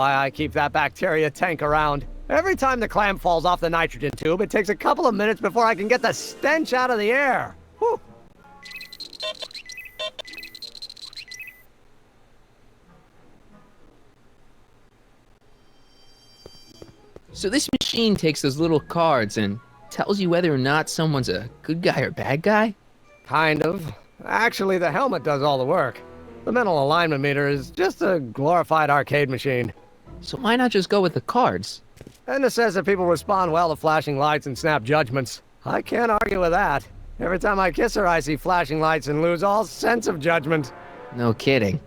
why I keep that bacteria tank around. Every time the clam falls off the nitrogen tube, it takes a couple of minutes before I can get the stench out of the air. Whew. So this machine takes those little cards and tells you whether or not someone's a good guy or bad guy? Kind of. Actually, the helmet does all the work. The mental alignment meter is just a glorified arcade machine. So why not just go with the cards? And it says that people respond well to flashing lights and snap judgments. I can't argue with that. Every time I kiss her, I see flashing lights and lose all sense of judgment. No kidding.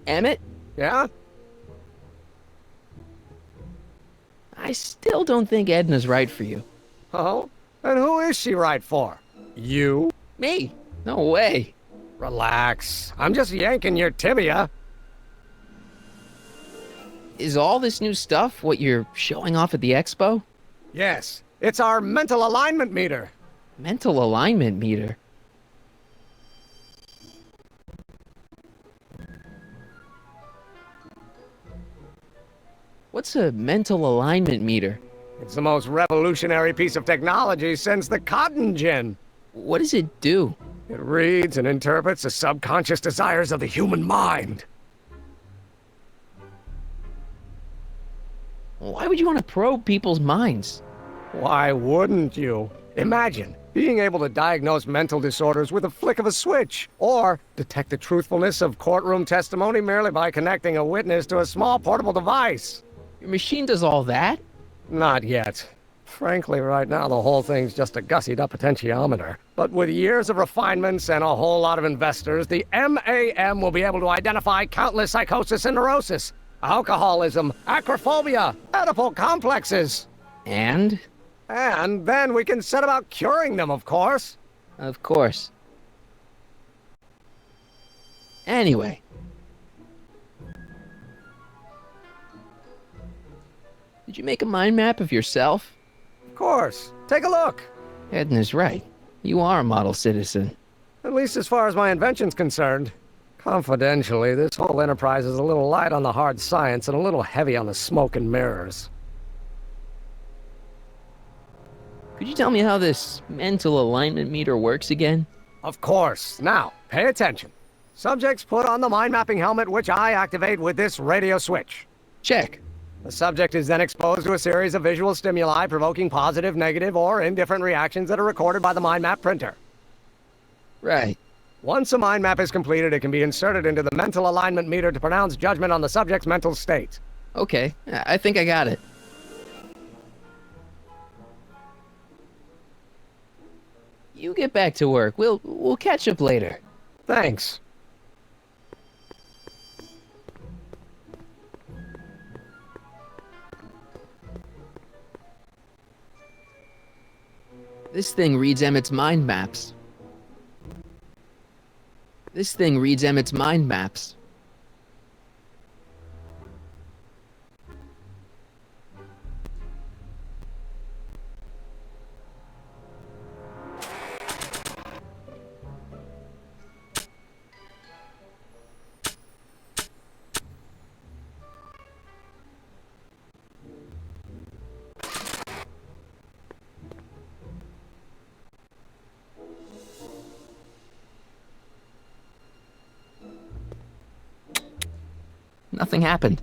Emmett? Yeah? I still don't think Edna's right for you. Oh? And who is she right for? You? Me? No way. Relax. I'm just yanking your tibia. Is all this new stuff what you're showing off at the expo? Yes. It's our mental alignment meter. Mental alignment meter? What's a mental alignment meter? It's the most revolutionary piece of technology since the cotton gin. What does it do? It reads and interprets the subconscious desires of the human mind. Why would you want to probe people's minds? Why wouldn't you? Imagine being able to diagnose mental disorders with a flick of a switch, or detect the truthfulness of courtroom testimony merely by connecting a witness to a small portable device. Your machine does all that? Not yet. Frankly, right now the whole thing's just a gussied up potentiometer. But with years of refinements and a whole lot of investors, the MAM will be able to identify countless psychosis and neurosis, alcoholism, acrophobia, Oedipal complexes. And? And then we can set about curing them, of course. Of course. Anyway. Did you make a mind map of yourself? Of course. Take a look. Edna's right. You are a model citizen. At least as far as my invention's concerned. Confidentially, this whole enterprise is a little light on the hard science and a little heavy on the smoke and mirrors. Could you tell me how this mental alignment meter works again? Of course. Now, pay attention. Subjects put on the mind-mapping helmet, which I activate with this radio switch. Check. The subject is then exposed to a series of visual stimuli provoking positive, negative, or indifferent reactions that are recorded by the mind map printer. Right. Once a mind map is completed, it can be inserted into the mental alignment meter to pronounce judgment on the subject's mental state. Okay, I think I got it. You get back to work. We'll catch up later. Thanks. This thing reads Emmett's mind maps. This thing reads Emmett's mind maps. Nothing happened.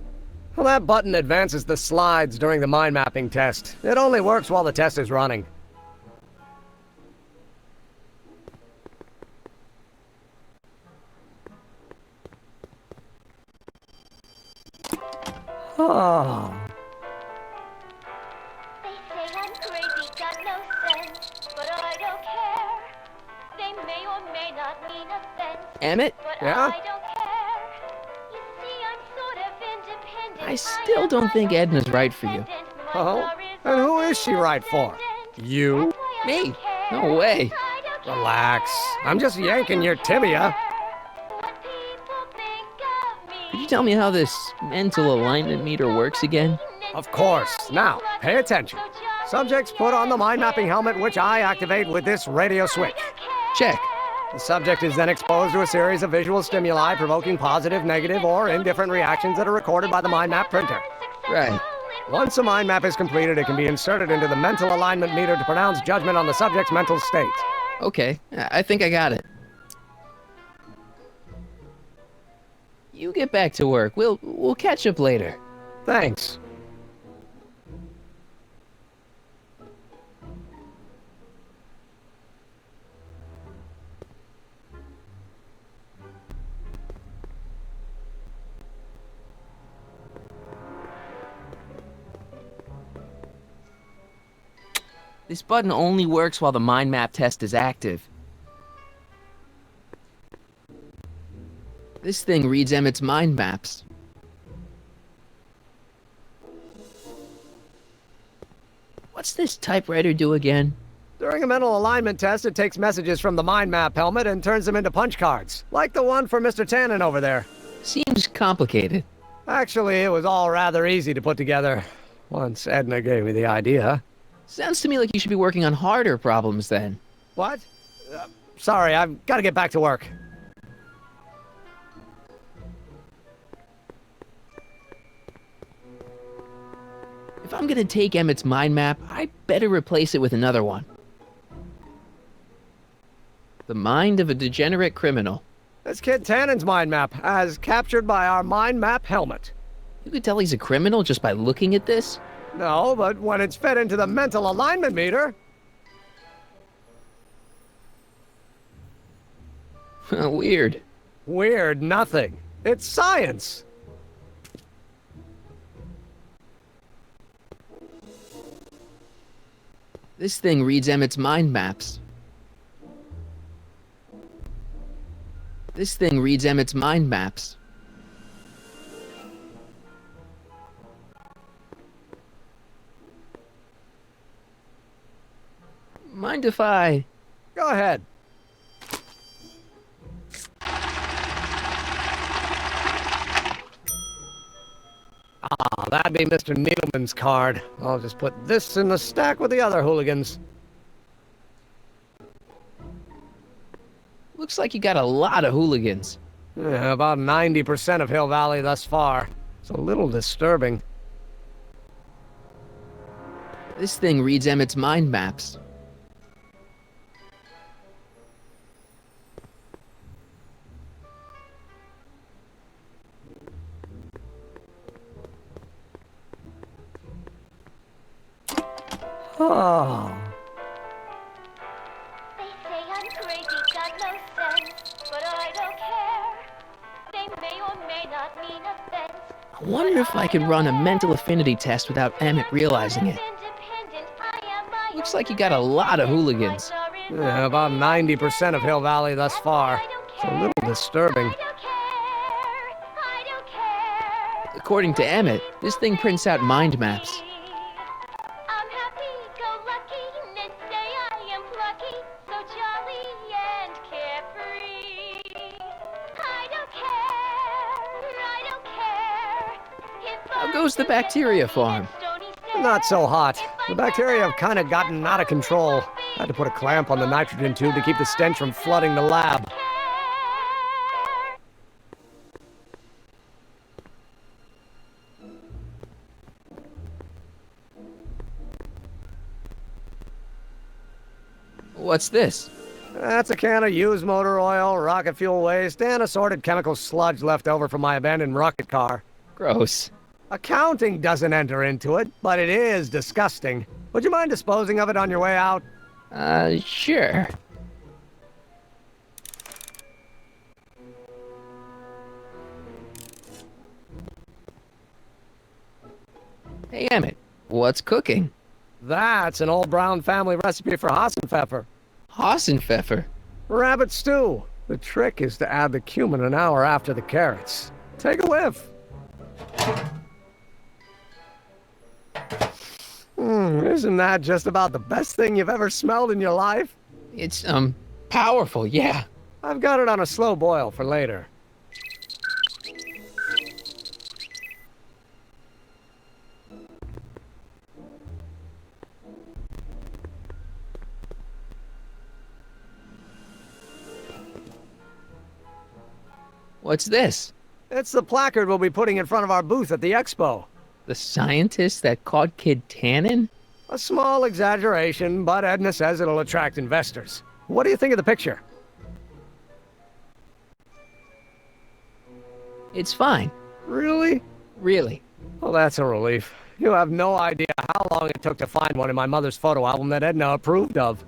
Well, that button advances the slides during the mind mapping test. It only works while the test is running. Oh. They say I'm crazy, got no sense, but I don't care. They may or may not mean offense, Emmett? but Yeah? I don't care. You see, I'm sort of independent. I still don't think Edna's right for you. Oh? And who is she right for? You? Me? No way. Relax. I'm just yanking your tibia. Could you tell me how this mental alignment meter works again? Of course. Now, pay attention. Subjects put on the mind mapping helmet, which I activate with this radio switch. Check. The subject is then exposed to a series of visual stimuli provoking positive, negative, or indifferent reactions that are recorded by the mind map printer. Right. Once a mind map is completed, it can be inserted into the mental alignment meter to pronounce judgment on the subject's mental state. Okay, I think I got it. You get back to work. We'll catch up later. Thanks. This button only works while the mind map test is active. This thing reads Emmett's mind maps. What's this typewriter do again? During a mental alignment test, it takes messages from the mind map helmet and turns them into punch cards, like the one for Mr. Tannen over there. Seems complicated. Actually, it was all rather easy to put together, once Edna gave me the idea. Sounds to me like you should be working on harder problems then. What? Sorry, I've got to get back to work. If I'm gonna take Emmett's mind map, I better replace it with another one. The mind of a degenerate criminal. This kid Tannen's mind map, as captured by our mind map helmet. You could tell he's a criminal just by looking at this? No, but when it's fed into the mental alignment meter... Weird. Weird nothing. It's science. This thing reads Emmett's mind maps. This thing reads Emmett's mind maps. Mind if I... Go ahead. Ah, that'd be Mr. Needleman's card. I'll just put this in the stack with the other hooligans. Looks like you got a lot of hooligans. Yeah, about 90% of Hill Valley thus far. It's a little disturbing. This thing reads Emmett's mind maps. Oh. They say I'm crazy, got no sense, but I don't care. They may or may not mean offense. I wonder if I could run a mental affinity test without Emmett realizing it. Independent, I am my Looks own like you got a lot of hooligans. Yeah, about 90% of Hill Valley thus far. It's a little disturbing. I don't care. I don't care. According to Emmett, this thing prints out mind maps. I'm happy-go-lucky, and say I am plucky, so jolly and carefree. I don't care. If How goes the bacteria farm? Not so hot. The bacteria have kind of gotten out of control. Had to put a clamp on the nitrogen tube to keep the stench from flooding the lab. What's this? That's a can of used motor oil, rocket fuel waste, and assorted chemical sludge left over from my abandoned rocket car. Gross. Accounting doesn't enter into it, but it is disgusting. Would you mind disposing of it on your way out? Sure. Hey, Emmett, what's cooking? That's an old Brown family recipe for Hassenpfeffer. Hassenpfeffer. Rabbit stew. The trick is to add the cumin an hour after the carrots. Take a whiff. Isn't that just about the best thing you've ever smelled in your life? It's, powerful, yeah. I've got it on a slow boil for later. What's this? It's the placard we'll be putting in front of our booth at the expo. The scientist that caught Kid Tannen? A small exaggeration, but Edna says it'll attract investors. What do you think of the picture? It's fine. Really? Really. Well, that's a relief. You have no idea how long it took to find one in my mother's photo album that Edna approved of.